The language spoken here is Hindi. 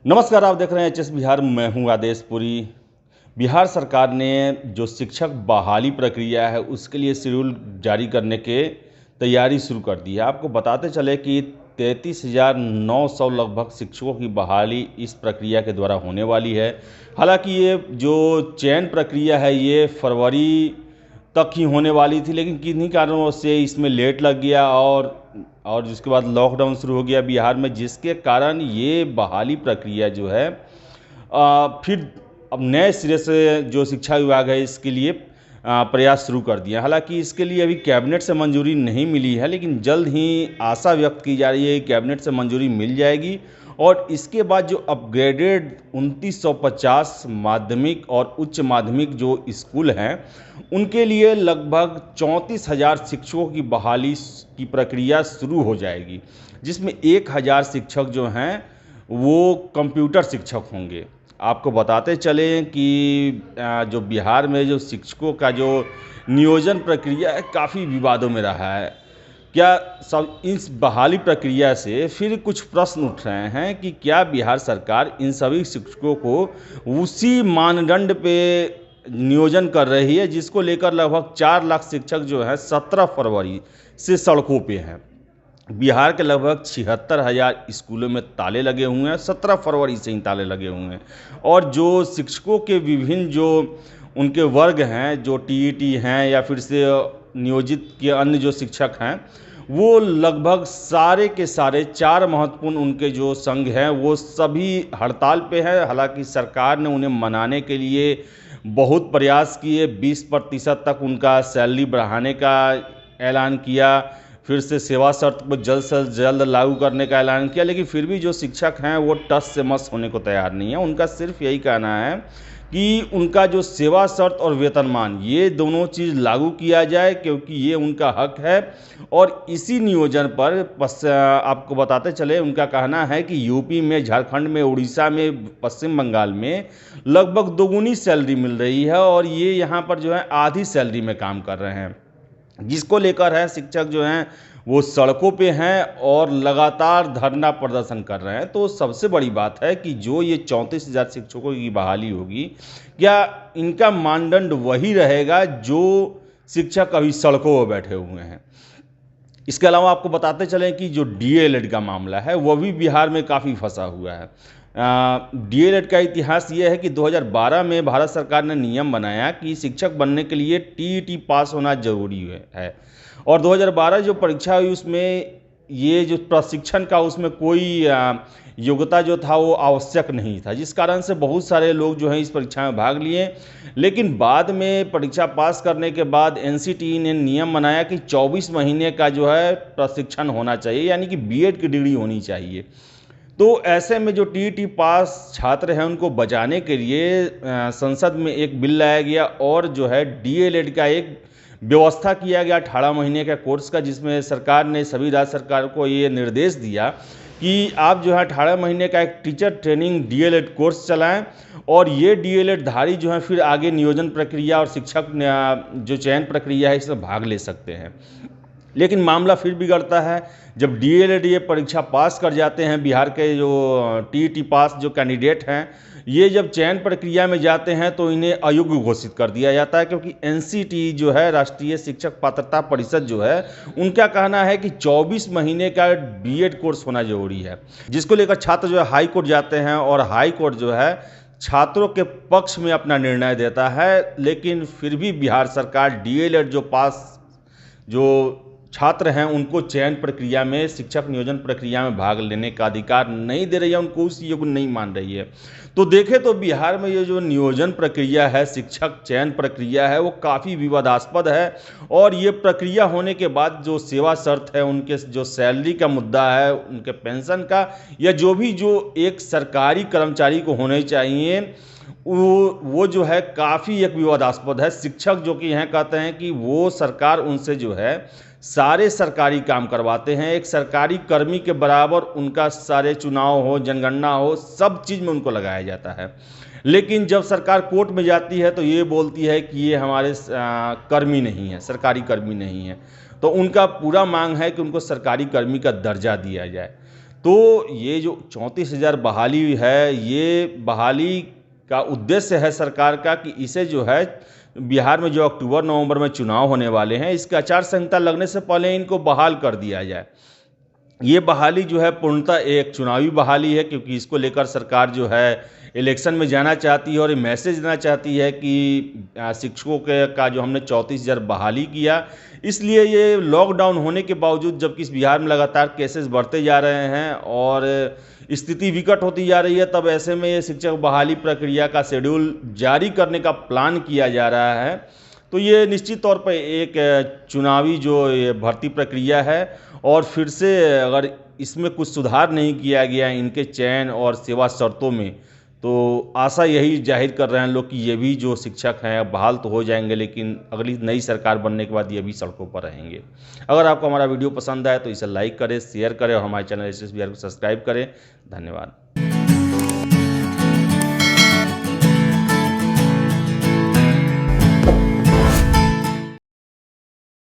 नमस्कार, आप देख रहे हैं एचएस बिहार। मैं हूं आदेश पुरी। बिहार सरकार ने जो शिक्षक बहाली प्रक्रिया है उसके लिए शेड्यूल जारी करने के तैयारी शुरू कर दी है। आपको बताते चले कि 33,900 लगभग शिक्षकों की बहाली इस प्रक्रिया के द्वारा होने वाली है। हालांकि ये जो चयन प्रक्रिया है ये फरवरी तक ही होने वाली थी, लेकिन किन्हीं कारणों से इसमें लेट लग गया और जिसके बाद लॉकडाउन शुरू हो गया बिहार में, जिसके कारण ये बहाली प्रक्रिया जो है फिर अब नए सिरे से जो शिक्षा विभाग है इसके लिए प्रयास शुरू कर दिया। हालांकि इसके लिए अभी कैबिनेट से मंजूरी नहीं मिली है, लेकिन जल्द ही आशा व्यक्त की जा रही है कि कैबिनेट से मंजूरी मिल जाएगी और इसके बाद जो अपग्रेडेड 2950 माध्यमिक और उच्च माध्यमिक जो स्कूल हैं उनके लिए लगभग 34,000 शिक्षकों की बहाली की प्रक्रिया शुरू हो जाएगी, जिसमें 1,000 शिक्षक जो हैं वो कंप्यूटर शिक्षक होंगे। आपको बताते चलें कि जो बिहार में जो शिक्षकों का जो नियोजन प्रक्रिया है काफ़ी विवादों में रहा है। क्या सब इस बहाली प्रक्रिया से फिर कुछ प्रश्न उठ रहे हैं कि क्या बिहार सरकार इन सभी शिक्षकों को उसी मानदंड पे नियोजन कर रही है जिसको लेकर लगभग 4 लाख शिक्षक जो है 17 फरवरी से सड़कों पे हैं। बिहार के लगभग 76,000 स्कूलों में ताले लगे हुए हैं, 17 फरवरी से ही ताले लगे हुए हैं। और जो शिक्षकों के विभिन्न जो उनके वर्ग हैं, जो टीईटी हैं या फिर से नियोजित के अन्य जो शिक्षक हैं, वो लगभग सारे के सारे 4 महत्वपूर्ण उनके जो संघ हैं वो सभी हड़ताल पे हैं। हालांकि सरकार ने उन्हें मनाने के लिए बहुत प्रयास किए, 20% तक उनका सैलरी बढ़ाने का ऐलान किया, फिर से सेवा शर्त को जल्द से जल्द लागू करने का ऐलान किया, लेकिन फिर भी जो शिक्षक हैं वो टस से मस होने को तैयार नहीं है। उनका सिर्फ यही कहना है कि उनका जो सेवा शर्त और वेतनमान ये दोनों चीज़ लागू किया जाए, क्योंकि ये उनका हक है। और इसी नियोजन पर आपको बताते चले, उनका कहना है कि यूपी में, झारखंड में, उड़ीसा में, पश्चिम बंगाल में लगभग दोगुनी सैलरी मिल रही है और ये यहाँ पर जो है आधी सैलरी में काम कर रहे हैं, जिसको लेकर है शिक्षक जो हैं वो सड़कों पे हैं और लगातार धरना प्रदर्शन कर रहे हैं। तो सबसे बड़ी बात है कि जो ये 34,000 शिक्षकों की बहाली होगी, क्या इनका मानदंड वही रहेगा जो शिक्षक अभी सड़कों पर बैठे हुए हैं? इसके अलावा आपको बताते चलें कि जो डीएलएड का मामला है वह भी बिहार में काफ़ी फंसा हुआ है। डीएलएड का इतिहास ये है कि 2012 में भारत सरकार ने नियम बनाया कि शिक्षक बनने के लिए टीईटी पास होना जरूरी है और 2012 जो परीक्षा हुई उसमें ये जो प्रशिक्षण का उसमें कोई योग्यता जो था वो आवश्यक नहीं था, जिस कारण से बहुत सारे लोग जो हैं इस परीक्षा में भाग लिए। लेकिन बाद में परीक्षा पास करने के बाद एनसीटीई ने नियम बनाया कि 24 महीने का जो है प्रशिक्षण होना चाहिए, यानी कि बीएड की डिग्री होनी चाहिए। तो ऐसे में जो टीईटी पास छात्र हैं उनको बचाने के लिए संसद में एक बिल लाया गया और जो है डीएलएड का एक व्यवस्था किया गया 18 महीने का कोर्स का, जिसमें सरकार ने सभी राज्य सरकार को ये निर्देश दिया कि आप जो है 18 महीने का एक टीचर ट्रेनिंग डीएलएड कोर्स चलाएं और ये डीएलएड धारी जो है फिर आगे नियोजन प्रक्रिया और शिक्षक जो चयन प्रक्रिया है इसमें भाग ले सकते हैं। लेकिन मामला फिर बिगड़ता है जब डीएलएड ये परीक्षा पास कर जाते हैं। बिहार के जो टीईटी पास जो कैंडिडेट हैं ये जब चयन प्रक्रिया में जाते हैं तो इन्हें अयोग्य घोषित कर दिया जाता है, क्योंकि एनसीटीई जो है, राष्ट्रीय शिक्षक पात्रता परिषद जो है, उनका कहना है कि 24 महीने का बीएड कोर्स होना जरूरी है, जिसको लेकर छात्र जो है हाई कोर्ट जाते हैं और हाई कोर्ट जो है छात्रों के पक्ष में अपना निर्णय देता है। लेकिन फिर भी बिहार सरकार डीएलएड जो पास जो छात्र हैं उनको चयन प्रक्रिया में, शिक्षक नियोजन प्रक्रिया में भाग लेने का अधिकार नहीं दे रही है, उनको उस योग्य नहीं मान रही है। तो देखें तो बिहार में ये जो नियोजन प्रक्रिया है, शिक्षक चयन प्रक्रिया है, वो काफ़ी विवादास्पद है और ये प्रक्रिया होने के बाद जो सेवा शर्त है, उनके जो सैलरी का मुद्दा है, उनके पेंशन का, या जो भी जो एक सरकारी कर्मचारी को होने चाहिए, वो जो है काफ़ी एक विवादास्पद है। शिक्षक जो कि यहाँ कहते हैं कि वो सरकार उनसे जो है सारे सरकारी काम करवाते हैं, एक सरकारी कर्मी के बराबर उनका सारे चुनाव हो, जनगणना हो, सब चीज़ में उनको लगाया जाता है। लेकिन जब सरकार कोर्ट में जाती है तो ये बोलती है कि ये हमारे कर्मी नहीं है, सरकारी कर्मी नहीं है। तो उनका पूरा मांग है कि उनको सरकारी कर्मी का दर्जा दिया जाए। तो ये जो 34,000 बहाली है, ये बहाली का उद्देश्य है सरकार का कि इसे जो है बिहार में जो अक्टूबर नवंबर में चुनाव होने वाले हैं, इसकी आचार संहिता लगने से पहले इनको बहाल कर दिया जाए। ये बहाली जो है पूर्णतः एक चुनावी बहाली है, क्योंकि इसको लेकर सरकार जो है इलेक्शन में जाना चाहती है और ये मैसेज देना चाहती है कि शिक्षकों के का जो हमने 34,000 बहाली किया, इसलिए ये लॉकडाउन होने के बावजूद, जबकि इस बिहार में लगातार केसेस बढ़ते जा रहे हैं और स्थिति विकट होती जा रही है, तब ऐसे में ये शिक्षक बहाली प्रक्रिया का शेड्यूल जारी करने का प्लान किया जा रहा है। तो ये निश्चित तौर पर एक चुनावी जो ये भर्ती प्रक्रिया है, और फिर से अगर इसमें कुछ सुधार नहीं किया गया इनके चयन और सेवा शर्तों में, तो आशा यही जाहिर कर रहे हैं लोग कि ये भी जो शिक्षक हैं बहाल तो हो जाएंगे, लेकिन अगली नई सरकार बनने के बाद ये भी सड़कों पर रहेंगे। अगर आपको हमारा वीडियो पसंद आए तो इसे लाइक करें, शेयर करें और हमारे चैनल SSBR को सब्सक्राइब करें। धन्यवाद।